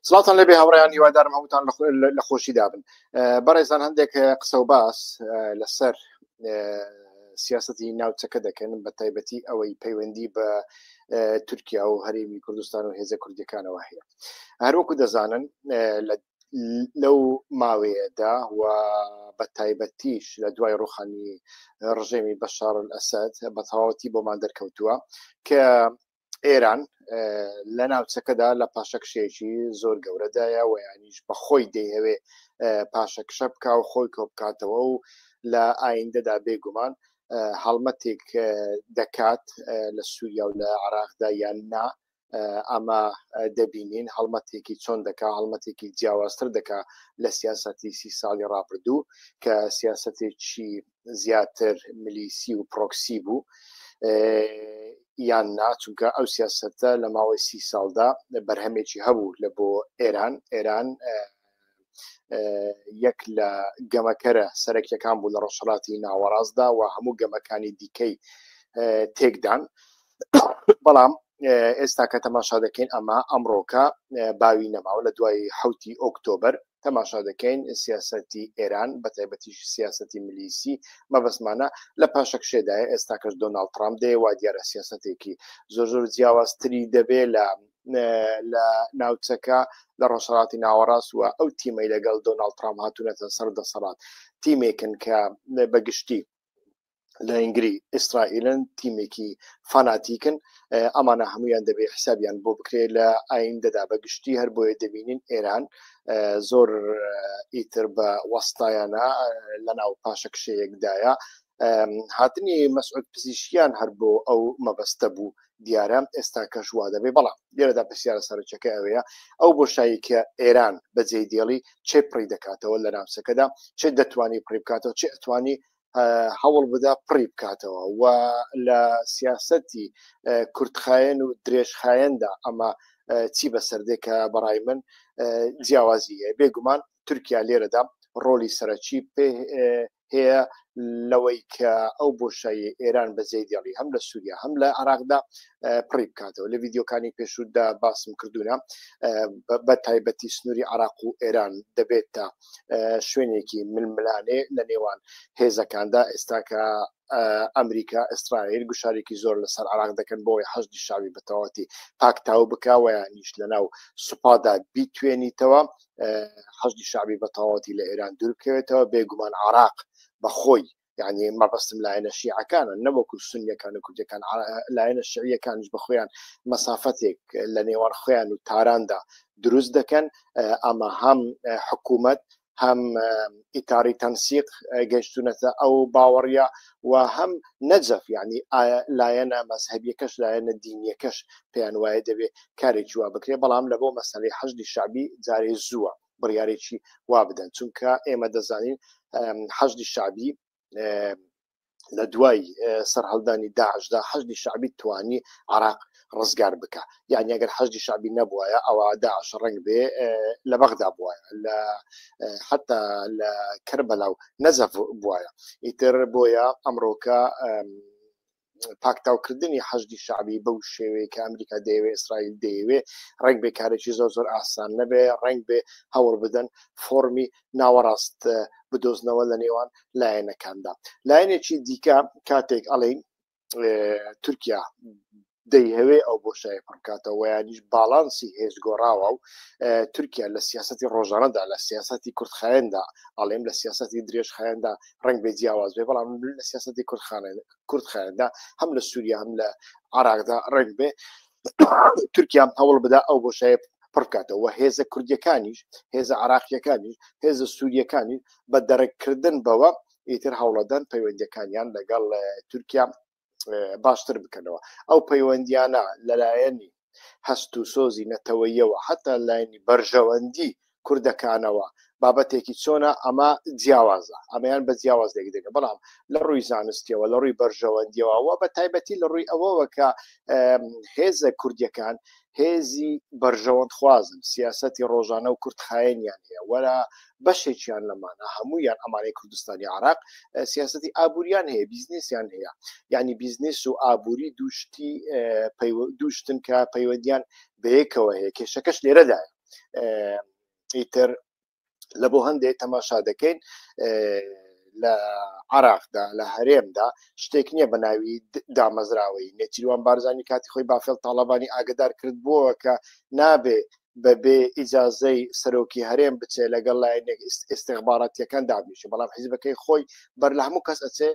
سڵاتان لەبێ هاوڕێیان هیوادارم هەمووتان لە خۆشی دابن. بەڕێزان هەندێک قسە و باس لەسەر سیاسەتی ناوچەکە دەکەن بە تایبەتی ئەوەی پەیوەندی بە تورکیا و هەرێمی کوردستان و هێزە کوردیەکانەوە هەیە. هەروەکو دەزانن لەو ماوەیەدا و بە تایبەتیش لە دوای ڕوخانی ڕژێمی بەشار ئەسەد بە تەواوەتی بۆمان دەرکەوتووە کە ئێران لە ناوچەکەدا لە پاشەکشەیەکی زۆر گەورەدایە و یانیش بە خۆی دەیەوێ پاشەکشە بکە و خۆی کۆ بکاتەوە و لە ئایندەدا بێگومان هەڵمەتێک دەکات لە سووریا و لە عێراقدا یان نا ئەمە دەبینین هەڵمەتێکی چۆن دەکا هەڵمەتێکی جیاوازتر دەکا لە سیاسەتی 30 ساڵی ڕابردوو کە سیاسەتێکی زیاتر ملیسی و پرۆکسی بوو یان نا چونکە ئەو سیاسەتە لە ماوەی 30 ساڵدا بەرهەمێکی هەبوو لە بۆ ئێران یەک لە گەمەکەرە سەرەکیەکان بوو لە ڕۆژهەڵاتی ناوەڕاستدا و هەموو گەمەکانی دیکەی تێکدان بەڵام ئێستا کە تەماشا دەکەین ئەمە ئەمڕۆکە باوی نەماوە لە دوای 7 ئۆکتۆبەر تەماشا دەکەین سیاسەتی ئێران بە تایبەتیش سیاسەتی ملیسی مەبەسمانە لە پاشەکشێدایە ئێستا کەش دۆناڵد ترامپ دێ وا دیارە سیاسەتێکی زۆر جیاوازتری دەبێ لە ناوچەکە لە ڕۆژهەڵاتی ناوەڕاست و ئەو تیمەی لەگەڵ دۆناڵد ترامپ هاتوونەتە سەر دەسەڵات تیمێکن کە بەگشتی لە ئینگری ئیسرائیلن تیمێکی فاناتیکن ئەمانە هەمویان دەبێ حسابیان بۆ بکرێت لە ئایندەدا بەگشتی هەر بۆیە دەبینین ئێران زۆر ئیتر بە وەستایانە لە ناو پاشەکشەیەکدایە هاتنی مەسعود پزیشکیان هەر بۆ ئەو مەبەستە بوو دیارە ئێستا کەشوا دەبێ بەڵام لێرەدا پرسیارە سەرچەکە ئەوەیە ئەو بۆشایی کە ئێران بەجێی دێڵی چێ پڕی دەکاتەوە لە ناوچەکەدا چێ دەتوانی پڕی بکاتەوە چێ ئەتوانی هەوڵ بدا پڕی بکاتەوە و لە سیاسەتی کورتخایەن و درێژخایەندا ئەمە چی بەسەردێکە بەڕای من جیاوازیە بێگومان تورکیا لێرەدا ڕۆلی سەرەکی پێ هەیە لەوەی کە ئەو بۆشایی ئێران بەجێی دێڵی هەم لە سووریا هەم لە عێراقدا پڕی بکاتەوە لە ڤیدیۆکانی پێشوودا باسم کردوونە بە تایبەتی سنووری عێراق و ئێران دەبێت تا شوێنێکی ململانێ لە نێوان هێزەکاندا ئێستا کە ئەمریکا ئیسرائیل گوشارێکی زۆر لەسەر عێراق دەکەن بۆی حەشدی شاوی بەتەواتی پاکتاو بکەوە یانیش لەناو سوپادا بیتوێنیتەوە حەشدی شاوی بەتەواتی لە ئێران دوور بکەوێتەوە بێگومان عێراق بەخۆی یعنی مەبەستم لایەنە شیعەکانە نەوەکو سونیەکان و کوردەکان لایەنە شیعیەکانیش بە خۆیان مەسافەتێک لە نێوان خۆیان و تاراندا دروست دەکەن ئەمە هەم حکوومەت هەم ئیتاری تەنسیق گەشتونەتە ئەو باوەڕیا و هەم نەجەف یعنی لایەنە مەزهەبیەکەش لایەنە دینیەکەش پێیان وایە دەبێت کارێکی وا بکرێ بەڵام لە بۆ مەسەلەی حەشدی شعبی جارێ زووە بڕیارێکی وا بدەن چونکە ئێمە دەزانین حەشدی شعبی لە دوای سەرهەڵدانی داعشدا حەشدی شعبی توانی عێراق ڕزگار بکە یعنی ئەگەر حەشدی شعبی نەبووایە ئەوە داعش ڕەنگ بێ لە بەغدا بووایە لە حتا لە کەربەلا و نەزەف بووایە ئیتر بۆیە ئەمڕۆکە پاکتاوکردنی حەشدی شعبی بەو شێوەیە کە ئەمریکا دەیەوێ ئیسرائیل دەیەوێ ڕنگ بێ کارێکی زۆر ئاسان نەبێ ڕنگ بێ هەوڵ بدەن فۆرمی ناوەڕاست بدۆزنەوە لە نێوان لایەنەکاندا لایەنێکی دیکە کاتێک ئەڵێن تورکیا دەیهەوێ ئەو بۆشایە پڕکاتەوە یانیش باڵانسی هێزگۆڕاوە و تورکیا لە سیاسەتی ڕۆژانەدا لە سیاسەتی کورتخایەندا ئەڵێم لە سیاسەتی درێژخایەندا ڕنگ بێ جیاواز بێ بەڵام لە سیاسەتی کورتخایەندا هەم لە سووریا هەم لە عێراقدا ڕنگ بێ تورکیا هەوڵ بدا ئەو بۆشایە پڕکاتەوە هێزە کوردیەکانیش هێزە عێراقیەکانیش هێزە سووریەکانی بە دەرەکردن بەوە ئیتر هەوڵەدەن پەیوەندیەکانیان لەگەڵ تورکیا باشتر بکەنەوە ئەو پەیوەندیانە لەلایەنی هەست و سۆزی نەتەوەیەوە حتا لایەنی بەرژەوەندی کوردەکانەوە بابەتێکی چۆنە ئەمە جیاوازە ئەمەیان بە جیاواز دەگرێت بەڵام لە ڕووی زانستیەوە لە ڕووی بەرژەوەندیەوە بە تایبەتی لە ڕووی ئەوەوە کە هێزە کوردیەکان هێزی بەرژەوەند خوازن سیاسەتی ڕۆژانە و کورتخایەنیان هەیە وەرە بەشێکیان لەمانە هەموویان ئەمانەی کوردستانی عێراق سیاسەتی ئابووریان هەیە بیزنسیان هەیە یعنی بیزنس و ئابووری دووشتن کە پەیوەندیان بەیەکەوە هەیە کێشەکەش لێرەدایە ئیتر لە بۆ هەندێک تەماشا دەکەین لە عراقدا لە هەرێمدا شتێک نییە بە ناوی دامەزراوەی نێچیروان بارزانانی کاتی خۆی بافێڵ تاڵەبانی ئاگدار کرد بووە کە نابێ بەبێ ئیجازەی سەرۆکی هەرێم بچێ لەگەڵ لایەنێک ئستیخباراتیەکان دابنیشێ بەڵام حیزبەکەی خۆی بەر لە هەموو کەس ئەچێ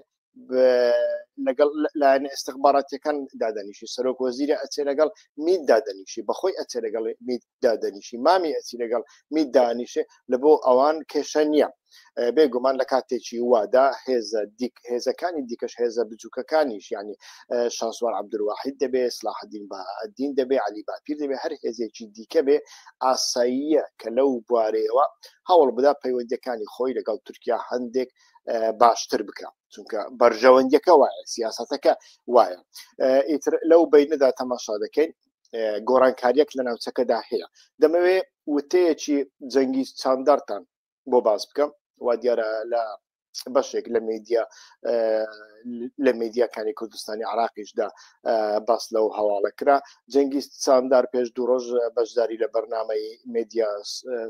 لەگەڵ لایەنە استیخباراتیەکان دادەنیشی سەرۆک وەزیرە ئەچێ لەگەڵ مید دادەنیشی بەخۆی ئەچێ لەگەڵ مید دادەنیشی مامی ئەچی لەگەڵ مید دانیشێ لە بۆ ئەوان کێشە نییە بێگومان لە کاتێکی وادا هێزەکانی دیکەش هێزە بچووکەکانیش ینی شاسوار عەبدولواحید دەبێ سلاحەدین بەهادین دەبێ عەلی باپیر دەبێ هەر هێزێکی دیکە بێ ئاساییە کە لەو بوارەیەوە هەوڵ بدا پەیوەندیەکانی خۆی لەگەڵ تورکیا هەندێک باشتر بکە چونکە بەرژەوەندیەکە وایە سیاسەتەکە وایە ئیتر لەو بینەدا تەماشا دەکەین گۆڕانکاریەک لە ناوچەکەدا هەیە دەمەوێ وتەیەکی جەنگی چاندارتان بۆ باز بکەم وا دیارە لە بەشێک لە میدیاکانی کوردستانی عراقیشدا باس لەو هەواڵە کرا جەنگیز چاندار پێش دوو ڕۆژ بەشداری لە بەرنامەی میدیا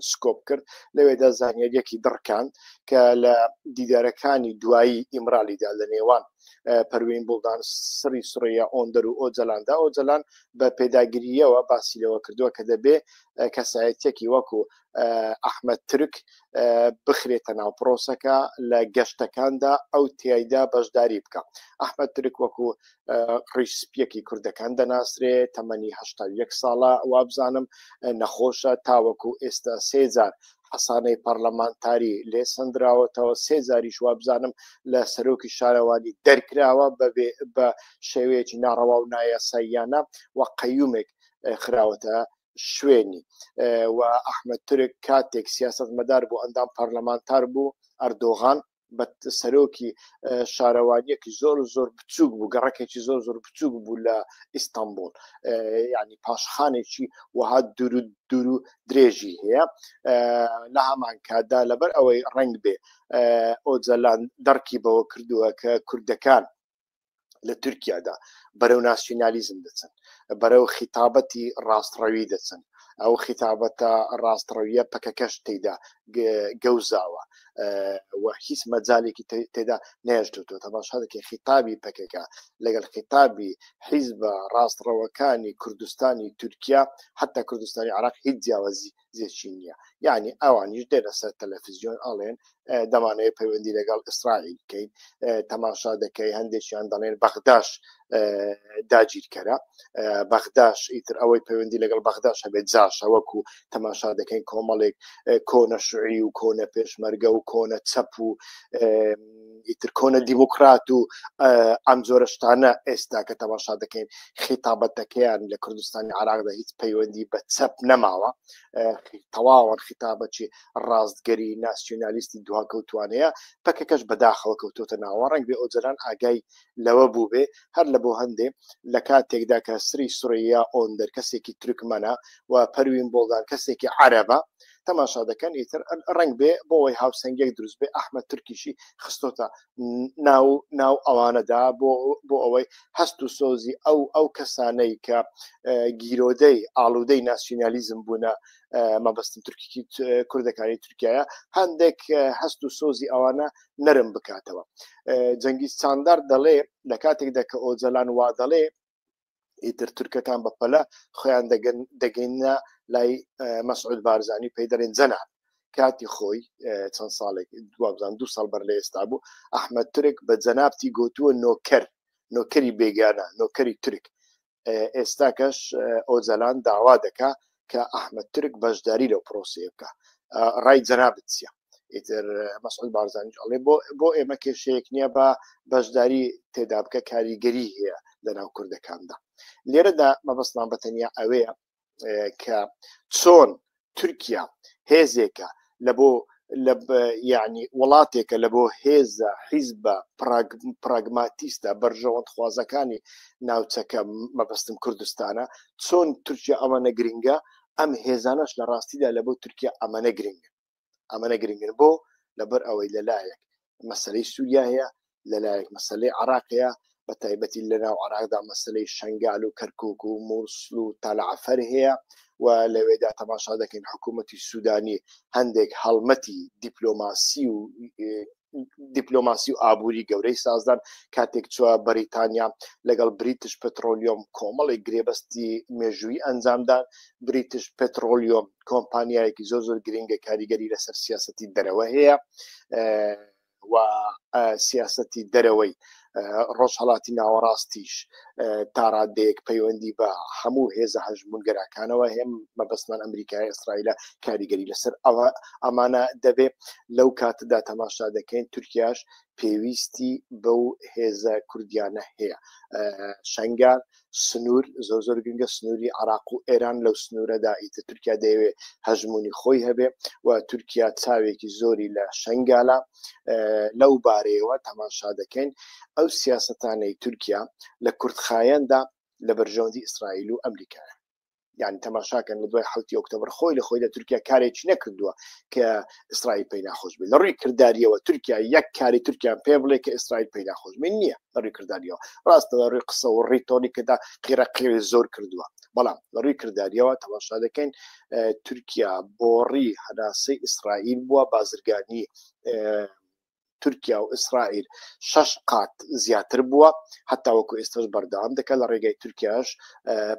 سکۆپ کرد لەوێدا زانیاریەکی دڕکاند کە لە دیدارەکانی دوایی ئیمرالیدا لە نێوان پەروین بوڵدان سری سوڕیا ئۆندەر و ئۆجەلاندا ئۆجەلان بە پێداگیریەوە باسی لەوە کردووە کە دەبێ کەسایەتێکی وەکو ئەحمەد ترک بخرێتە ناو پرۆسەکە لە گەشتەکاندا ئەو تیایدا بەشداری بکە ئەحمەد ترک وەکو ڕیشسپیەکی کوردەکان دەناسرێ تەمەنی 81 ساڵە وابزانم نەخۆشە تاوەکو ئێستا 3 جار حەسانەی پەرلەمانتاری لێ سندراوەتەوە 3 جاریش وابزانم لە سەرۆکی شارەوانی دەرکراوە بە شێوەیەکی ناڕەوا و نایاساییانە وە قەیومێک خراوەتە شوێنی و ئەحمەد ترک کاتێک سیاست مەدار بۆ ئەندام پەرلەمانتار بوو ئەردۆغان بە سەرۆکی شارەوانیەکی زۆر بچووک بوو گەڕەکێکی زۆر بچووک بوو لە ئیستانبول ینی پاشخانێکی وەها دوور و درێژی هەیە لە هەمان کاتدا لەبەر ئەوەی ڕنگ بێ ئۆجەلان دەرکی بەوە کردووە کە کوردەکان لە تورکیادا بەرەو ناسیۆنالیزم دەچن بەرەو خیتابەتی ڕاستڕەوی دەچن ئەو خیتابەتە ڕاستڕەویە پەکەکەش تێدا گەوزاوە و هیچ مەجالێکی تێدا نێژدوتەوە تەماشا دەکەی خیتابی پەکەکە لەگەڵ خیتابی حیزبە ڕاستڕەوەکانی کوردستانی تورکیا حتا کوردستانی عراق هیچ جیاوازی زیێکی نییە یعنی ئەوانیش دێنە سەر تەلەڤیزیۆن ئەڵێن دەمانەوێت پەیوەندی لەگەڵ ئیسرائیل بکەین تەماشا دەکەی هەندێکیان دەڵێن بەغداش داگیرکەرە بەغداش ئیتر ئەوەی پەیوەندی لەگەڵ بەغداش هەبێت جاشە وەکو تەماشا دەکەین کۆمەڵێک کۆنە شوعی و کۆنە پێشمەرگە و کۆنە چەپ و ئیتر کۆنە دیموکرات و ئەم جۆرە شتانە ئێستا کە تەماشا دەکەین خیتابەتەکەیان لە کوردستانی عراقدا هیچ پەیوەندی بە چەپ نەماوە تەواوەن خیتابەتی ڕاستگەری ناسیۆنالیستی دواکەوتوانەیە پەکەکەش بەداخەوە کەوتوتە ناوە ڕەنگ بێ ئۆجەلان ئاگای لەوە بوو بێ هەر لە بۆ هەندێ لە کاتێکدا کە سری سوڕیا ئۆندەر کەسێکی تورکمەنە و پەروین بوڵدان کەسێکی عەرەبە تەماشا دەکەن ئیتر ڕنگ بێ بۆەوەی هاوسەنگێک دروست بێ ئەحمەد تورکیشی خستۆتە ناو ئەوانەدا بۆ ئەوەی هەست و سۆزی ئەو کەسانەی کە گیرۆدەی ئاڵوودەی ناسیۆنالیزم بوونە مەبەستن تورکی کوردەکانی تورکیایە هەندێک هەست و سۆزی ئەوانە نەرم بکاتەوە جەنگیز چاندار دەڵێ لە کاتێکدا کە ئۆجەلان وا دەڵێ ئیتر تورکەکان بەپەلە خۆیان دەگەینە لای مەسعود بارزانی پێی دەڵێن جەناب کاتی خۆی چەند ساڵێک دوابزان 2 ساڵ بەر لە ئێستا بوو ئەحمەد تورک بە جەنابتی گوتووە نۆکەری بێگانە نۆکەری تورک ئێستا کەش ئۆجەلان داوا دەکا کە ئەحمەد تورک بەشداری لەو پرۆسەیە بکە ڕای جەنابت چییە ئیتر مەسعود بارزانی ئەڵێ بۆ ئێمە کێشەیەک نییە بە بەشداری تێدا بکە کاریگەری هەیە لەناو کوردەکاندا لێرەدا مەبەستمان بەتەنیا ئەوەیە کە چۆن تورکیا هێزێکە یعنی وڵاتێکە لە بۆ هێزە حیزبە پراگماتیستە بەرژەوەند خوازەکانی ناوچەکە مەبەستم کوردستانە چۆن تورکیا ئەمەنە گرنگە ئەم هێزانەش لە ڕاستیدا لە بۆ تورکیا ئەمەنە گرنگن بۆ لەبەر ئەوەی لەلایەک مەسەلەی سووریا هەیە لەلایەک مەسەلەی عراقەیە بە تایبەتی لەناو عراقدا مەسەلەی شەنگال و کەرکووک و مووسڵ و تالعەفەر هەیە و لەوێدا تەماشا دەکەین حکوومەتی سوودانی هەندێک هەڵمەتی دیپلۆماسی و ئابووری گەورەی سازدان کاتێک چوە بەریتانیا لەگەڵ بریتیش پێترۆلیۆم کۆمەڵی گرێبەستی مێژووی ئەنجامدان. بریتیش پێترۆلیۆم کۆمپانیایەکی زۆر گرنگە کاریگەری لەسەر سیاسەتی دەرەوە هەیە و سیاسەتی دەرەوەی ڕۆژهەڵاتی ناوەڕاستیش تا ڕادەیەک پەیوەندی بە هەموو هێزە هەژمونگەرەکانەوە هەیە مەبەستمان ئەمریکای ئیسرائیلە کاریگەری لەسەر ئەمانە دەبێ. لەو کاتەدا تەماشا دەکەین تورکیاش پێویستی بەو هێزە کوردیانە هەیە. شەنگار سنوور زۆر گرنگە سنووری عراق و ئێران لەو سنوورەدا ئیتە تورکیا دەیەوێت هەژمونی خۆی هەبێ و تورکیا چاوێکی زۆری لە شەنگالە. لەو بارەیەوە تەماشا دەکەین ئەو سیاسەتانەی تورکیا لە کوردخایەندا لە بەرژەوەندی ئیسرائیل و ئەمریکایە. یعنی تەماشاکەن لە دوای 7 ئۆکتۆبر خۆی لە تورکیا کارێکی نەکردووە کە ئیسرائیل پێی ناخۆش بێت. لە ڕووی کردداریەوە تورکیا یەک کاری تورکیان پێ بڵێ کە ئیسرائیل پێی ناخۆش بێت نییە. لە ڕووی کردداریەوە ڕاستە لە ڕووی قسە و ڕیتۆریکەدا قیرەقیری زۆر کردووە، بەڵام لە ڕووی کردداریەوە تەماشا دەکەین تورکیا بۆڕی هەناسەی ئیسرائیل بووە بازرگانی تورکیا و ئیسرائیل 6 قات زیاتر بووە، هەتا وەکو ئێستاش بەردەوام دەکات لە ڕێگای تورکیاش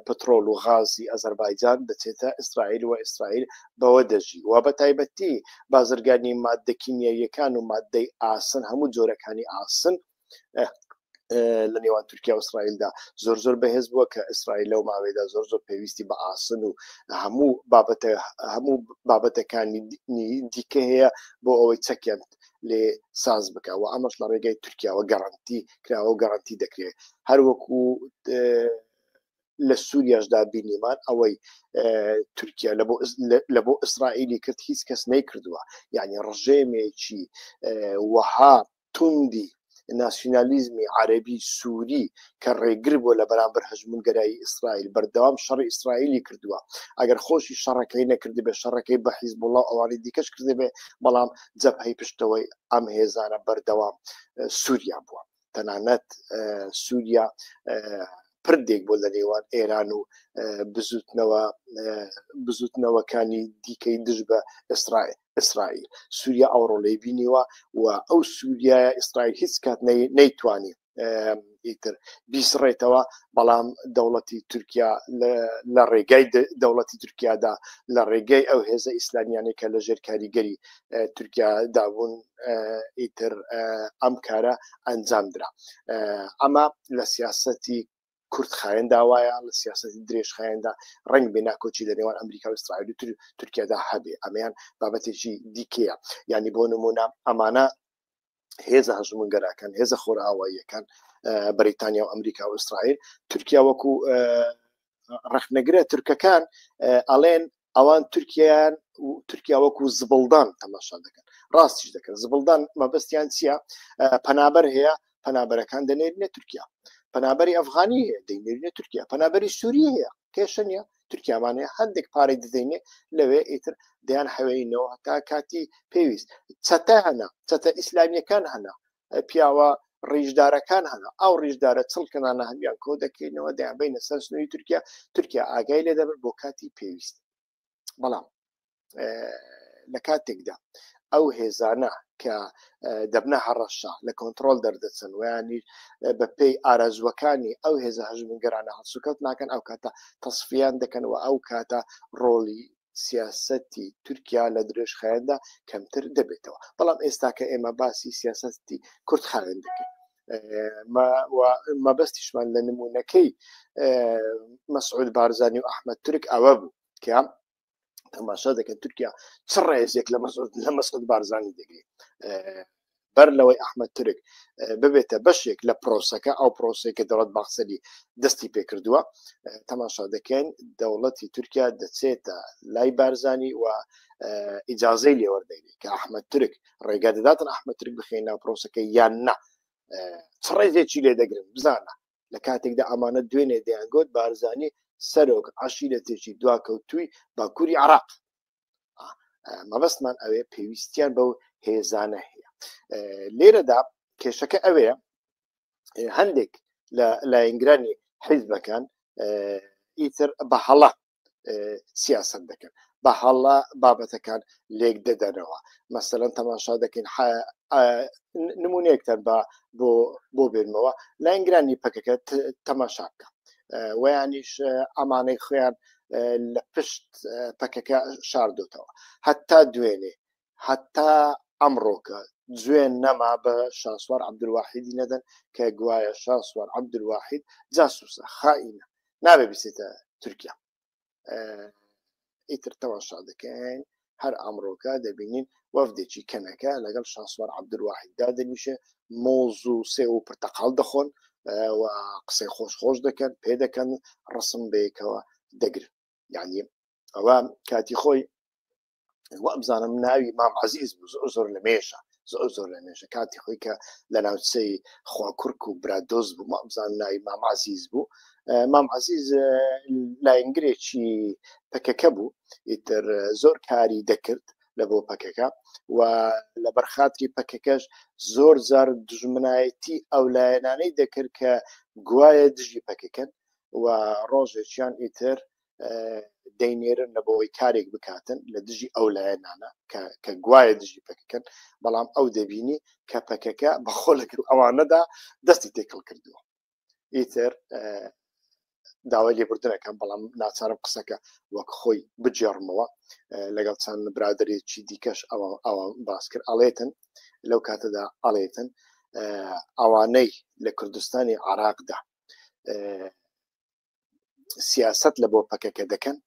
پەترۆل و غازی ئەزەربایجان دەچێتە ئیسرائیل و ئیسرائیل بەوە دەژی و بە تایبەتی بازرگانی مادە کیمیاییەکان و مادەی ئاسن هەموو جۆرەکانی ئاسن لە نێوان تورکیا و ئیسرائیلدا زۆر بەهێز بووە کە ئیسرائیل لەو ماوەیەدا زۆر پێویستی بە ئاسن و هەموو بابەتەکانی دیکە هەیە بۆ ئەوەی چەکیان لێ ساز بکە و ئەمەش لە ڕێگای تورکیاوە گەڕانتی کراوە و گەڕانتی دەکرێت. هەروەکو لە سووریاشدا بینیمان ئەوەی تورکیا لە بۆ ئیسرائیلی کرد هیچ کەس نەیکردووە. یعنی ڕژێمێکی وەها توندی ناسیۆنالیزمی عەرەبی سووری کە ڕێگر بووە لە بەرامبەر هەژمونگەرایی ئیسرائیل بەردەوام شەڕی ئیسرائیلی کردووە. ئەگەر خۆشی شەڕەکەی نەکردی بێ شەڕەکەی بە حیزبوڵڵا ئەوانی دیکەش کردی بێ، بەڵام جەبهەی پشتەوەی ئەم هێزانە بەردەوام سووریا بووە. تەنانەت سووریا پردێک بۆ لە نێوان ئێران و بزوتنەوەکانی دیکەی دژ بە ئیسرائیل. سووریا ئەوڕۆڵەی بینیوە و ئەو سووریایە ئیسرائیل هیچ کات نەیتوانی ئیتر بیسڕێتەوە، بەڵام دەوڵەتی تورکیا لە ڕێگای دەوڵەتی تورکیادا لە ڕێگای ئەو هێزە ئیسلامیانەی کە لە ژێر کاریگەری تورکیا دابوون ئیتر ئەم کارە ئەنجامدرا. ئەمە لە سیاسەتی کوردخایەندا وایە، لە سیاسەتی درێژخایەندا ڕنگ بێ ناکۆچی لە نێوان ئەمریکا و ئیسرائیل و تورکیادا هەبێ. ئەمەیان بابەتێکی دیکەیە. یعنی بۆ نمونە ئەمانە هێزە هەژمونگەرەکان هێزە خۆرئاواییەکان بەریتانیا و ئەمریکا و ئیسرائیل تورکیا وەکو ڕەخنەگرە تورکەکان ئەڵێن ئەوان تورکیا وەکو زبڵدان تەماشا دەکەن. ڕاستیش دەکەن زبڵدان مەبەستیان چییە؟ پەنابەر هەیە، پەنابەرەکان دەنێرنێ تورکیا، پەنابەری ئەفغانی هەیە دەینێرنێ تورکیا، پەنابەری سووری هەیە کێشە نیە تورکیامانەیە هەندێک پارەی دەدەینێ لەوێ ئیتر دەیان حەوەینەوە تا کاتی پێویست. چەتە هەنا، چەتە ئیسلامیەکان هەنا، پیاوە ڕیژدارەکان هەنا، ئەو ڕیژدارە چڵکەنانە هەمیان کۆ دەکەینەوە دەیان بینە سەر سنووری تورکیا ئاگای لێ دەبێت بۆ کاتی پێویست. بەڵام لە کاتێکدا ئەو هێزانە کە دەبنە هەڕەشە لە کۆنتترۆل دەردەچن ویانی بە پێی ئارەزوەکانی ئەو هێزە هەژمونگەرانە هەڵسوکەوت ناکەن، ئەو کاتە تەصفیان دەکەنەوە، ئەو کاتە ڕۆڵی سیاسەتی تورکیا لە درێژخایەندا کەمتر دەبێتەوە. بەڵام ئێستا کە ئێمە باسی سیاسەتی کوردخایەن دەکەین مەبەستیشمان لە نمونونەکەی مەسعود بارزانی و ئەحمەد تورک ئەوە بوو کە تەماشا دەکەن تورکیا چ ڕێزێک لە مەسعود بارزانی دەگرێت بەر لەوەی ئەحمەد تورک ببێتە بەشێک لە پرۆسەکە، ئەو پرۆسەیە کە دەوڵەت باخسەری دەستی پێکردووە. تەماشا دەکەین دەوڵەتی تورکیا دەچێتە لای بارزانی و ئیجازەی لێوەردەگرێت کە ئەحمەد تورک ڕێگا دەداتن ئەحمەد تورک بخێنە ناو پرۆسەکە یان نا، چ ڕێزێکی لێ دەگرن بزانە. لە کاتێکدا ئەمانە دوێنێ دەیانگوت بارزانی سەرۆک عەشیرەتێکی دواکەوتووی باکووری عێراق. مەبەستمان ئەوەیە پێویستیان بەو هێزانە هەیە. لێرەدا کێشەکە ئەوەیە هەندێک لە لایەنگرانی حیزبەکان ئیتر بە هەڵە سیاست دەکەن بە هەڵا بابەتەکان لێک دەدەنەوە مەسەلەن تەماشا دەکەین نمونەیەکتان بۆ بێنمەوە لایەنگرانی پەکەکە تەماشا بکە ویانیش ئەمانەی خۆیان لە پشت پەکەکە شاردوتەوە هەتا دوێنێ هەتا ئەمڕۆکە جوێن نەما بە شاسوار عەبدولواحیدی نەدەن کە گوایە شاسوار عەبدولواحید جاسووسە خائینە نابێ بچێتە تورکیا ئیتر تەماشا دەکەین هەر ئەمڕۆکە دەبینین وەفدێکی کەنەکە لەگەڵ شاسوار عەبدولواحیددا دەنیشێ مۆز و سێ و پرتەقاڵ دەخۆن و قسەی خۆش دەکەن پێ دەکەن ڕسم بەیەکەوە دەگرن یعنی ئەوە کاتی خۆی وە بزانم ناوی مام عەزیز بوو زۆر لە مێشە زۆر لە مێشە کاتی خۆی کە لە ناوچەی خواکورک و برادۆز بوو مە بزانم ناوی مام عەزیز بوو مام عەزیز لایەنگرێکی پەکەکە بوو ئیتر زۆر کاری دەکرد لە بۆ پەکەکە و لە بەرخاتری پەکەکەش زۆر جار دژمنایەتی ئەو لایەنانەی دەکرد کە گوایە دژی پەکەکەن و ڕۆژێکیان ئیتر دەینێرن لە بۆەوەی کارێک بکاتن لە دژی ئەو لایەنانە کە گوایە دژی پەکەکەن بەڵام ئەو دەبینی کە پەکەکە بەخۆ لەگر ئەوانەدا دەستی تێکڵ کردووە ئیتر داوای لێبوردنەکەم بەڵام ناچارم قسەکە وەک خۆی بجێڕمەوە لەگەڵ چەند برادێکی دیکەش ئەوە باس کرد ئەڵێتن لەو کاتەدا ئەڵێتن ئەوانەی لە کوردستانی عێراقدا سیاست لە بۆ پەکەکە دەکەن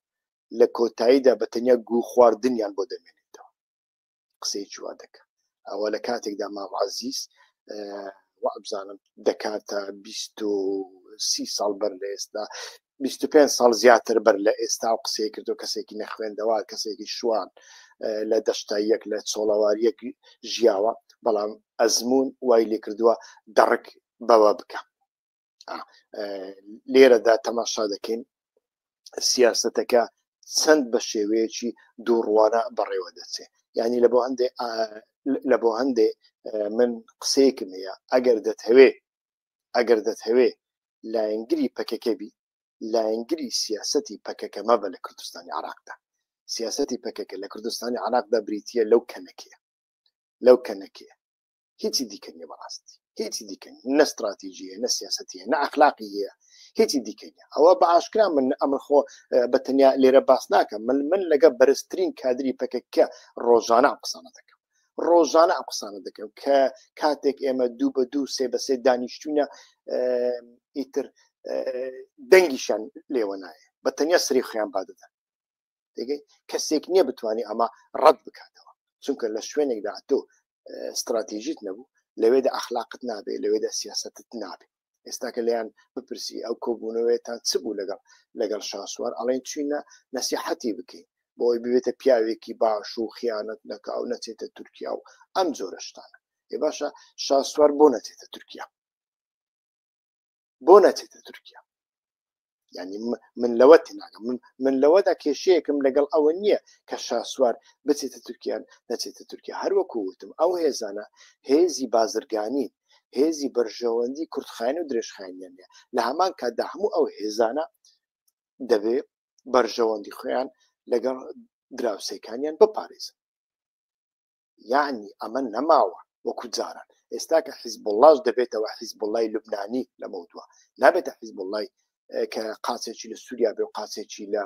لە کۆتاییدا بەتەنیا گو خواردنیان بۆ دەمێنێتەوە قسەیەکی وا دەکە ئەوە لە کاتێکدا مام عەزیز وا بزانم دەکاتە 20 ساڵ بەر لە ئێستا 25 ساڵ زیاتر بەر لە ئێستا و قسەی کردو کەسێکی نەخوێندەوە کەسێکی شوان لە دەشتاییەک لە چۆڵەواریەک ژیاوە بەڵام ئەزمون وای لێ کردووە دەڕک بەوە بکە لێرەدا تەماشا دەکەین سیاستەکە چەند بە شێوەیەکی دووڕوانە بەڕێوە دەچێت یعنی لە بۆ هەندێ من قسەیەکم هەیە ئەگەر دەتهەوێ لایەنگری پەکەکە بی لایەنگری سیاسەتی پەکەکە مەبە لە کوردستانی عێراقدا سیاسەتی پەکەکە لە کوردستانی عێراقدا بریتیە لەو کەنەکەیە هیچی دیکە نیە بەڕاستی هیچی دیکە نە استراتیژیە نە سیاسەتیە نە ئەخلاقی هەیە هیچی دیکە نیە ئەوە بە ئاشکرا من ئەمە خۆ بەتەنیا لێرە باس ناکەم من لەگە بەرزترین کادری پەکەکە ڕۆژانە ئەم قسانە دەکەم کە کاتێک ئێمە 2 بە 2 3 بە 3 دانیشتوونە ئیتر دەنگیشان لێوە نایە بەتەنیا سری خۆیان بادەدەن دەگەی کەسێک نییە بتوانێت ئەمە ڕەت بکاتەوە چونکە لە شوێنێکدا تۆ استراتیژیت نەبوو لەوێدا ئەخلاقت نابێ لەوێدا سیاستت نابێ ئێستا کە لەیان بپرسی ئەو کۆبوونەوەیتان چ بوو لەگەڵ شاسوار ئەڵێن چوینە نەسیحەتی بکەین بۆی ببێتە پیاوێکی باش و خیانەت نەکا و نەچێتە تورکیا و ئەم جۆرە شتانە ێ باشە شاسوار بۆ نەچێتە تورکیا یعنی من لەوە تێناگەم من لەوەدا کێشەیەکم لەگەڵ ئەوە نییە کە شاسوار بچێتە تورکیان نەچێتە تورکیا هەروەکو وتم ئەو هێزانە هێزی بازرگانی هێزی بەرژەوەندی کوردخایەن و درێژخایەنیانە لە هەمان کاتدا هەموو ئەو هێزانە دەبێ بەرژەوەندی خۆیان لەگەڵ دراوسێکانیان بپارێزن یعنی ئەمە نەماوە وەکو جاران ئێستا کە حیزبوڵڵاش دەبێتەوە حیزبوڵڵای لوبنانی لە مەودووە نابێتە حیزبوڵڵای کە قاچێکی لە سووریا بێ و قاچێکی لە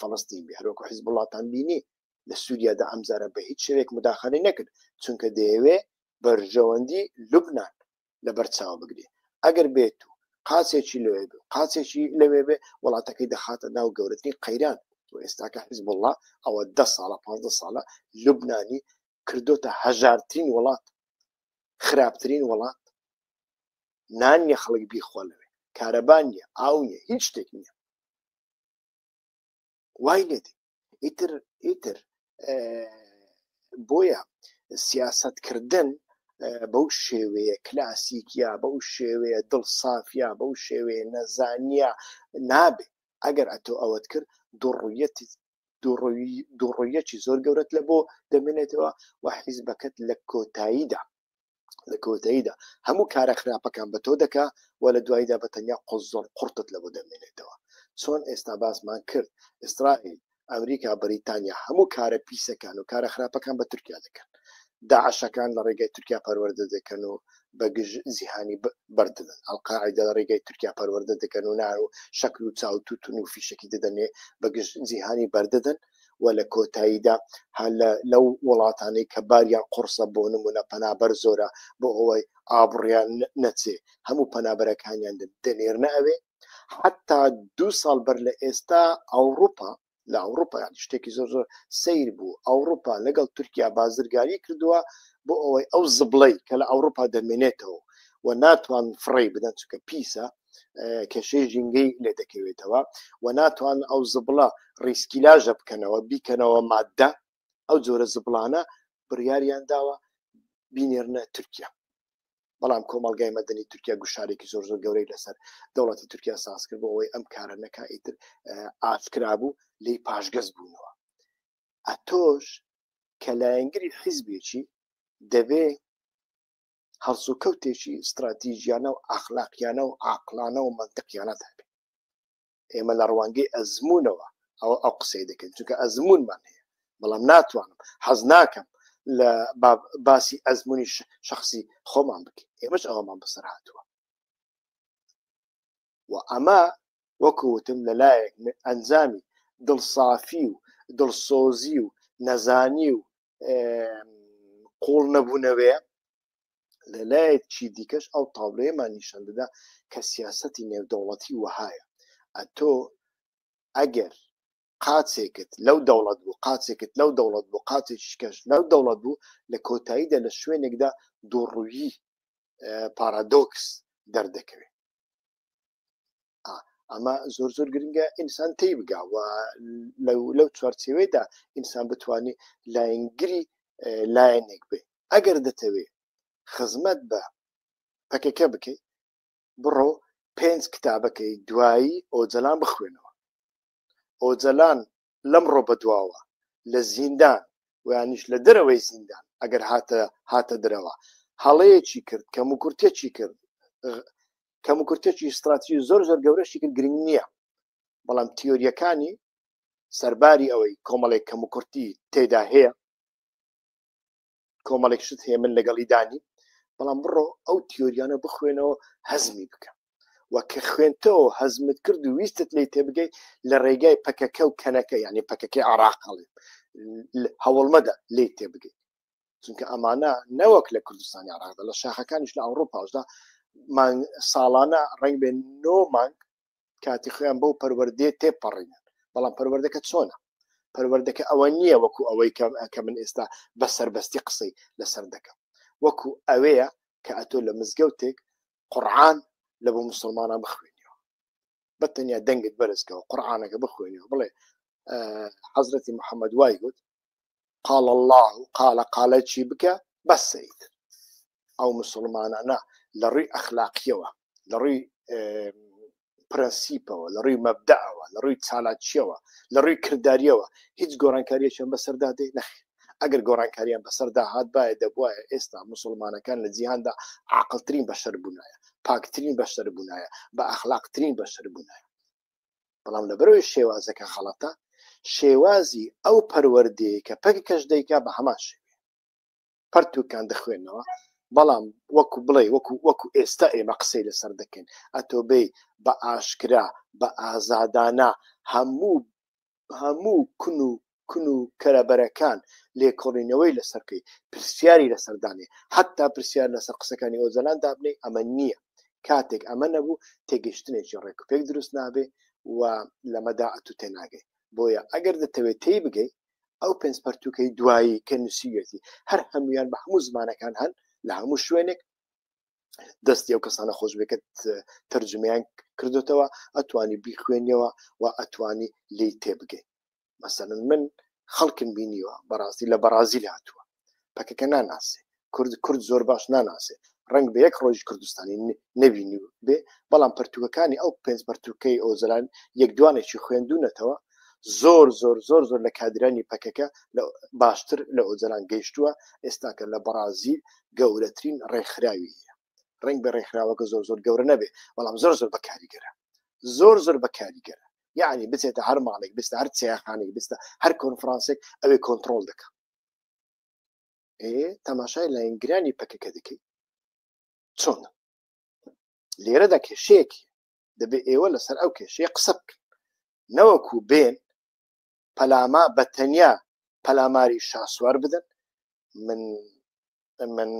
فەڵەستین بێ هەروەکو حیزبوڵڵاتان بینی لە سووریادا ئەمجارە بە هیچ شوێک مداخەلەی نەکرد چونکە دەیەوێ بەرژەوەندی لوبنان لە بەرچاو بگرێ ئەگەر بێت و قاچێکی لەوێ بێ قاچێکی لەوێ بێ وڵاتەکەی دەخاتە ناو گەورەترین قەیران و ئێستاکە حیزبوڵڵا ئەوە 10 ساڵە 15 ساڵە لوبنانی کردوتە هەژارترین وڵات خراپترین وڵات نانیە خەڵک بیخۆ لەوێ کارەبا نییە ئاو نییە هیچ شتێک نییە وای لێدێ ئیتر بۆیە سیاستکردن بەو شێوەیە کلاسیکیا بەو شێوەیە دڵسافیا بەو شێوەیە نەزانیە نابێ ئەگەر ئەتۆ ئەوەت کرد دووڕوویەکی زۆر گەورەت لە بۆ دەمێنێتەوە و حیزبەکەت لە کۆتاییدا هەموو کارە خراپەکان بە تۆ دەکا و لە دواییدا بەتەنیا قۆزۆڵ قورتت لە بۆ دەمێنێتەوە چۆن ئێستا باسمان کرد ئیسرائیل ئەمریکا بەریتانیا هەموو کارە پیسەکان و کارە خراپەکان بە تورکیا دەکەن داعشەکان لە ڕێگەی تورکیا پەروەردە دەکەن و بەگژ زیهانی بەردەدەن ئەڵقاعیدە لە ڕێگەی تورکیا پەروەردە دەکەن و نار و شەکل و چاو توتون و فیشکی دەدەنێ بەگژ زیهانی بەردەدەن و لە کۆتاییدا لەو وڵاتانەی کە باریان قورسە بۆ نمونە پەنابەر زۆرە بۆ ئەوەی ئابڕیان نەچێ هەموو پەنابەرەکانیان دەنێرنە ئەوێ حتا 2 ساڵ بەر لە ئێستا ئەوروپا لە ئەوروپا یان شتێکی زۆر زۆر سیر بوو ئەوروپا لەگەڵ تورکیا بازرگانی کردووە بۆ ئەوەی ئەو زبڵەی کە لە ئەوروپا دەمێنێتەوە و ناتوان فڕی بدەن چکە پیسە کێشەی ژینگەی لێ دەکەوێتەوە و ناتوان ئەو زبڵە ڕیسکیلاژە بکەنەوە بیکەنەوە مادە ئەو جۆرە زبڵانە بڕیاریان داوە بینێرنە تورکیا بەڵام کۆمەڵگای مەدەنی تورکیا گوشارێکی زۆر زۆر گەورەی لەسەر دەوڵەتی تورکیا ساز کرد بۆ ئەوەی ئەم کارە نەکائیتر ئاشکرا بوو لی پاشگەز بوونەوە ئەتۆش کە لایەنگری حیزبێکی دەبێ هەڵسوکەوتێکی استراتیژیانە و ئەخلاقیانە و عاقلانە و منطقیانە هەبێ ئێمە لە ڕوانگەی ئەزمونەوە ئەو قسەی دەکەین چونکە ئەزمونمان هەیە بەڵام ناتوانم حەز ناکەم لە باسی ئەزمموی شخصی خۆمان بکەین ئێمەش ئەوەمان بەسەر هاتووە و ئەمە وەکوتم لەلایەک ئەنجامی دڵسافی و دڵسۆزی و نەزانی و قوڵ نەبوونەوەیە لەلایەکی دیکەش ئەو تاڵێمان نیشان دەدا کە سیاسەتی نێودەوڵەتی وهایە ئەتۆ ئەگەر قاچێکت لەو دەوڵەت بوو قاچێکت لەو دەوڵەت بوو قاچێکی کەش لەو دەوڵەت بوو لە کۆتاییدا لە شوێنێکدا دووڕوویی پارادۆکس دەردەکەوێت ئەمە زۆر زۆر گرنگە ئینسان تێی بگاوە لەو چوارچێوەیەدا ئینسان بتوانێت لایەنگری لایەنێک بێ ئەگەر دەتەوێت خزمەت بە پەکەکە بکەیت بڕۆ 5 کتابەکەی دوایی ئۆجەلان بخوێنەوە ئۆجەلان لەمڕۆ بەدواوە لە زیندان ویانیش لە دەرەوەی زیندان ئەگەر هاتە درەوە هەڵەیەکی کرد کەم و کورتێکی کرد کەم و کورتێکی استراتیژی زۆر زۆر گەورەشی کرد گرنگ نییە بەڵام تیۆریەکانی سەرباری ئەوەی کۆمەڵێک کەم و کورتی تێدا هەیە کۆمەڵێک شت هەیە من لەگەڵی دانی بەڵام بڕۆ ئەو تیۆریانە بخوێنەوە هەزمی بکە و کە خوێنتەوە هەزمت کرد و ویستت لی تێبگەی لە ڕێگای پەکەکە و کەنەکە یعنی پەکەکەی عراقڵێ هەوڵمەدە لی تێبگەیت چونکە ئەمانە نەوەک لە کوردستانی عراقدا لە شاخەکانیش لە ئەوروپاشدا ساڵانە ڕنگ بێ 9 مانگ کاتی خۆیان بەو پەروەردەیە تێپەڕێنن بەڵام پەروەردەکە چۆنە پەروەردەکە ئەوە نییە وەکو ئەوەی کە من ئێستا بە سەربەستی قسەی لەسەر دەکەم وەکو ئەوەیە کە ئەتۆ لە مزگەوتێک قورعان لە بۆ مسلمانان بخوێنیەوە بەتەنیا دەنگت بەرزکەوە قورعانەکە بخوێنیەوە بڵێ حەزرەتی محەممەد وای گوت قال الله قال چی بکە بەسەیت ئەو مسلمانانە لە ڕووی ئەخلاقیەوە لە ڕووی پرەنسیپەوە لە ڕووی مەبدەعەوە لە ڕووی چالاکیەوە لە ڕووی کردداریەوە هیچ گۆڕانکاریەکیان بەسەردا دێ نەخێ ئەگەر گۆڕانکاریان بەسەردا هات باە دەبواە ئێستا مسلمانەکان لە جیهاندا عاقلترین بەشەر بوونایە پاکترین بەشەر بوونایە بە ئەخلاقترین بەشەر بوونایە بەڵام لەبەرەوەی شێوازەکە خەڵەتە شێوازی ئەو پەروەردەیە کە پەکەکەش دەیکا بە هەمان شێوێ پەرتوکان دەخوێنەوە بەڵام وەکو بڵێ وەکو ئێستا ئێمە قسەی لەسەر دەکەین ئەتۆ بێ بە ئاشکرا بە ئازادانە هەموو کون و کەرەبەرەکان لێکۆڵینەوەی لەسەرکەی پرسیاری لەسەردانێ حتا پرسیار لەسەر قسەکانی ئۆجەلان دابنێ ئەمە نییە کاتێک ئەمە نەبوو تێگەشتنێکی ڕێکوپێک دروست نابێ و لەمەدا ئەتو تێناگەی بۆیە ئەگەر دەتەوێت تێی بگەی ئەو پێنج پەرتوکەی دوایی کە نووسیوێتی هەر هەمویان بە هەموو زمانەکان هەن لە هەموو شوێنێک دەستی ئەو کەسانە خۆشبێکت تەرجمەیان کردوتەوە ئەتوانی بیخوێنیەوە و ئەتوانی لی تێبگەی مەسەلەن من خەڵکم بینیوە بەڕاستی لە بەرازیل هاتووە پەکەکە ناناسێ کورد زۆر باش ناناسێ ڕنگ بە یەک ڕۆژی کوردستانی نەبینی بێ بەڵام پەرتوکەکانی ئەو پێنج پەرتوکەی ئۆزەلان یەک دوانێکی خوێندوونەتەوە زۆر زۆر زۆر زۆر لە کادرانی پەکەکە باشتر لە ئۆجەلان گەیشتووە ئێستاکە لە بەرازیل گەورەترین ڕێکخراوی ڕنگ بە ڕێکخراوەکە زۆر زۆر گەورە نەبێ بەڵام زۆر زۆر بەکاریگەرە زۆر زۆر بەکاریگەرە يعني بچێتە هەر ماڵێک بستە هەر چێخانێک بستە هەر کۆنفرانسێک ئەوێ کۆنتترۆل دەکە تەماشای لایەنگرانی پەکەکە دەکەی چۆن لێرەدا کێشەیەکی دەبێ ئێوە لەسەر ئەو کێشەیە قسە بکەن نەوەکو بێن پەلاما بەتەنیا پەلاماری شاسوار بدەن من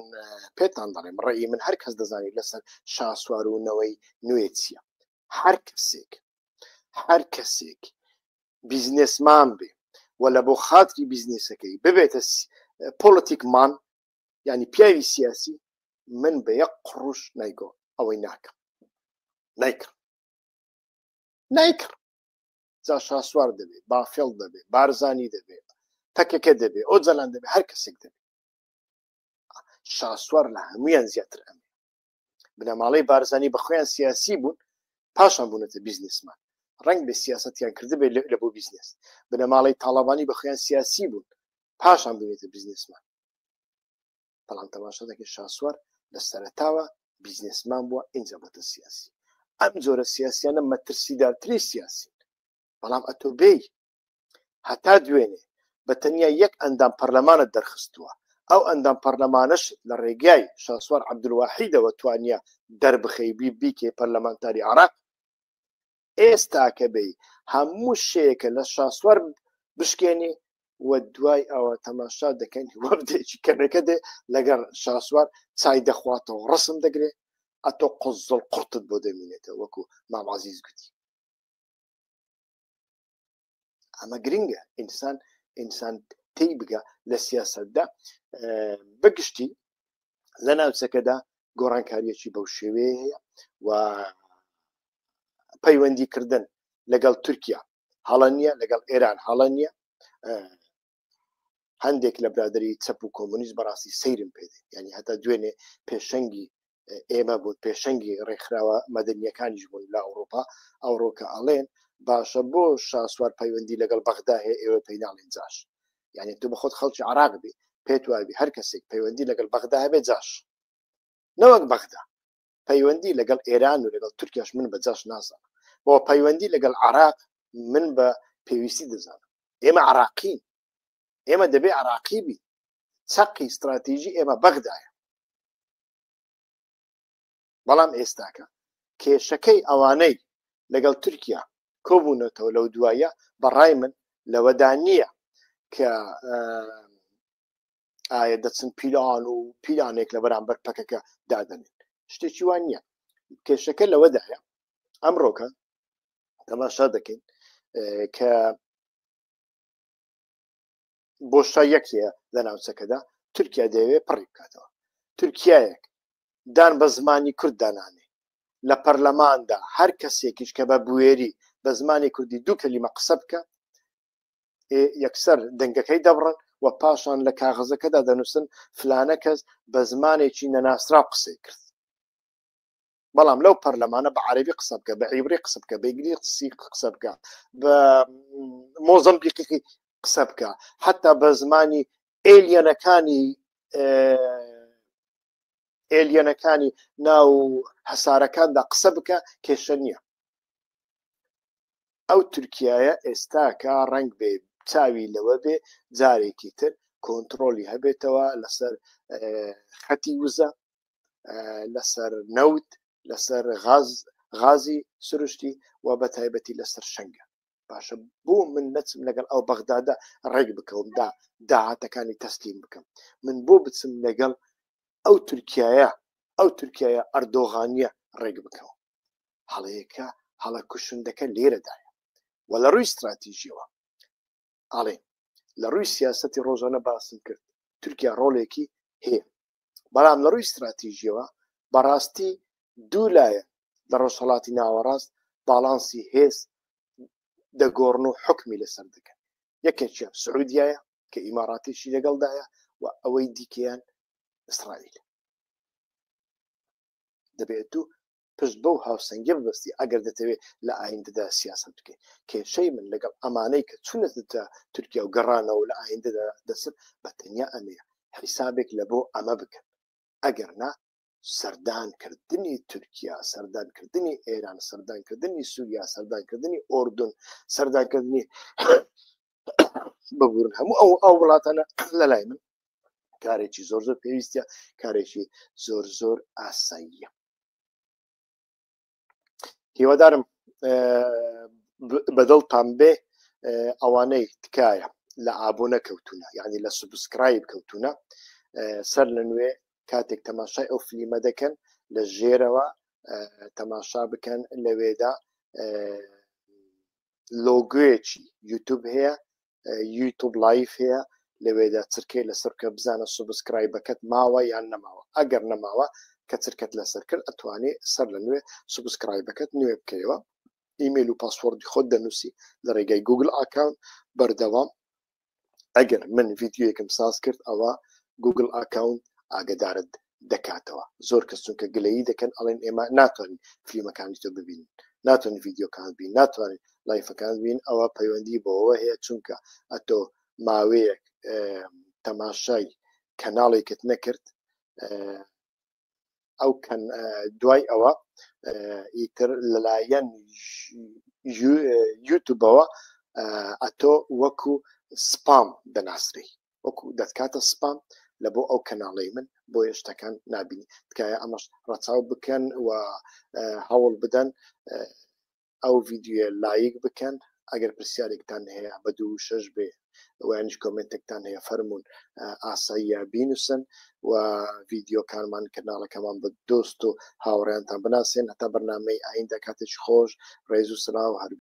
پێتان دەڵێم ڕێی من هەر کەس دەزانێت لەسەر شاسوار و نەوەی نوێ چییە هەر کەسێک بیزنسمان بێ و لە بۆ خاتری بیزنسەکەی ببێتە پۆلتیکمان ینی پیاوی سیاسی من بە یەک قڕوش نایگۆ ئەوەی ناکەم نایکڕ جا شاسوار دەبێت بافێڵ دەبێت بارزانی دەبێت تەکەکە دەبێت ئەو جەلان دەبێت هەر کەسێک دەبێت شاسوار لە هەمویان زیاتر ئەمێ بنەماڵەی بارزانی بەخۆیان سیاسی بوون پاشان بوونەتە بیزنسمان ڕنگ بە سیاستیان کردبێت لە بۆ بیزنس بنەماڵەی تاڵەبانی بەخۆیان سیاسی بوون پاشان بوونێتە بیزنسمان بەڵام تەماشا دەکەی شاسوار لە سەرەتاوە بیزنسمان بووە ئینجا بۆتە سیاسی ئەم جۆرە سیاسیانە مەترسیدارتری سیاسی بەڵام ئەتۆ بێی هەتا دوێنێ بەتەنیا یەک ئەندام پەرلەمانت دەرخستووە ئەو ئەندام پەرلەمانش لە ڕێگای شاسوار عەبدولواحیدەوە توانیە دەربخەی بیکێ پەرلەمانتاری عێراق ئێستا کە بێی هەموو شەیەکە لە شاسوار بشکێنێ و دوای ئەوە تەماشا دەکەین وەردێکی کەنەکە دێ لەگەڵ شاسوار چای دەخواتەوە ڕسم دەگرێت ئەتۆ قزڵ قورتت بۆ دەمینێتەوە وەکو مام عەزیز گوتی ئەمە گرنگە ئینسان تێی بگە لە سیاسەتدا بەگشتی لە ناوچەکەدا گۆڕانکاریەکی بەو شێوەیە هەیە و پەیوەندیکردن لەگەڵ تورکیا هەڵە نییە لەگەڵ ئێران هەڵە نییە هەندێک لە برادری چەپ و کۆمونیست بەڕاستی سەیرم پێدێ ینی هەتا دوێنێ پێشەنگی ئێمە بوون پێشەنگی ڕێکخراوە مەدەنیەکانیش بوون لە ئەوڕۆکە ئەڵێن باشە بۆ شاسوار پەیوەندی لەگەڵ بەغدا هەیە ئێوە پێی ناڵێن جاش یعنی تو بەخۆت خەڵکی عێراق بێ پێت وابی هەر کەسێک پەیوەندی لەگەڵ بەغدا هەبێ جاش نەوەک بەغدا پەیوەندی لەگەڵ ئێران و لەگەڵ تورکیاش من بە جاش نازانم بۆ پەیوەندی لەگەڵ عێراق من بە پێویستی دەزانم ئێمە عێراقین ئێمە دەبێ عێراقی بی چەقی استراتیژی ئێمە بەغدایە بەڵام ئێستاکە کێشەکەی ئەوانەی لەگەڵ تورکیا کۆبوونەتەوە لەو دوایە بەڕای من لەوەدا نییە کە ئایا دەچن پیلان و پیلانێک لە بەرامبەر پەکەکە دادەنێن شتێکی وان نییە کێشەکە لەوەدایە ئەمڕۆکە تەماشا دەکەین کە بۆشتا یەکێ لە ناوچەکەدا تورکیا دەیەوێت پڕی بکاتەوە تورکیایەک دان بە زمانی کورد دانانێ لە پەرلەماندا هەر کەسێکیش کە بە بوێری بە زمانی کوردی دوو کەلیمە قسە بکە یەکسەر دەنگەکەی دەبڕن و پاشان لە کاغەزەکەدا دەنووسن فلانە کەس بە زمانێکی نەناسرا قسەی کرد بەڵام لەو پەرلەمانە بە عەرەبی قسە بکە بە عیبری قسە بکە بە ئینگلیزی قسە بکە بە مۆزەمبیقی قسە بکە حتا بە زمانی ئێلیەنەکانی ناو هەسارەکاندا قسە بکە کێشە نییە ئەو تورکیایە ئێستاکە ڕنگ بێ چاوی لەوە بێ جارێکی تر کۆنتترۆلی هەبێتەوە لەسەر خەتی وزە لەسەر نەوت لەسەر غازی سروشتی و بە تایبەتی لەسەر شەنگە باشە بۆ من نەچم لەگەڵ ئەو بەغدادا ڕێک بکەوم داهاتەکانی تەسلیم بکەم من بۆ بچم لەگەڵ ئەو تورکیایە ئەردۆغانیە ڕێک بکەوم هەڵەیەکە هەڵە کوشندەکە لێرەدایە و لە ڕووی استراتیژیەوە ئاڵێ لە ڕووی سیاسەتی ڕۆژانە باسم کرد تورکیا ڕۆڵێکی هەیە بەڵام لە ڕووی استراتیژیەوە بەڕاستی دوو لایە لە ڕۆژهەڵاتی ناوەڕاست باڵانسی هێز دەگۆڕن و حکمی لەسەر دەکەن یەکێکیان سعودیایە کە ئیماراتیشی لەگەڵدایە و ئەوەی دیکەیان ئیسرائیل دەبێت و پشت بەو هاوسەنگە ببەستی ئەگەر دەتەوێت لە ئایندەدا سیاست بکەیت کێشەی من لەگەڵ ئەمانەی کە چوونەتە تورکیا و گەڕانەوە لە ئایندەدا دەچن بە تەنیا ئەمەیە حیسابێک لە بۆ ئەمە بکەن ئەگەر نا سەردانکردنی تورکیا، سەردانکردنی ئێران، سەردانکردنی سووریا، سەردانکردنی ئۆردون، سەردانکردنی ببوورن هەموو ئەو وڵاتانە لەلای من کارێکی زۆر زۆر پێویستە، کارێکی زۆر زۆر ئاساییە. هیوادارم بەدڵتان بێ ئەوانەی تکایە لە ئابوو نەکەوتونە، یعنی لە سوبسکرایب کەوتونە، سەر لە نوێ کاتێک تەماشای ئەو فلیمە دەکەن لە ژێرەوە تەماشا بکەن، لەوێدا لۆگوێکی یوتیوب هەیە، یوتیوب لایف هەیە، لەوێدا چرکەی لەسەر کە بزانە سوبسکرایبەکەت ماوە یان نەماوە. ئەگەر نەماوە کە چرکەت لەسەر کرد ئەتوانێت سەر لە نوێ سوبسکرایبەکەت نوێ بکەیەوە، ئیمێل و پاسوەردی خۆت دەنووسی لە ڕێگەی گوگل ئاکاونت بەردەوام. ئەگەر من ڤیدیۆیەکم ساز کرد ئەوە گوگل ئاکاونت ئاگدارت دەکاتەوە. زۆر کەس چونکە گلەیی دەکەن ئەڵێن ئێمە ناتوانین فیلمەکانی تۆ ببینین، ناتوانین ڤیدیۆکان بین، ناتوانین لایفەکان بین. ئەوە پەیوەندی بەوە هەیە چونکە ئەتۆ ماوەیەک تەماشای کەناڵێکت نەکرد، ئەو دوای ئەوە ئیتر لەلایەن یوتیوبەوە ئەتۆ وەکو سپام دەناسری، وەکو دەتکاتە سپام لە بۆ ئەو کەناڵی من، بۆ هێشتەکان نبینی. تکایە ئەمەش ڕەچاو بکەن و هەوڵ بدەن ئەو ڤیدیۆ لایک بکەن. ئەگەر پرسیارێکتان هەیە بە 26 بێ وانش کۆمنتێکتان هەیە فەرمونون، ئاساییە بینوسن و ڤیدیۆکانمان کەناڵەکەمان بە دۆست و هاوڕێیانتان بناسێن. هەتا بەرنامەی ئایندا کاتێکی خۆش، ڕێز و سلااو هەر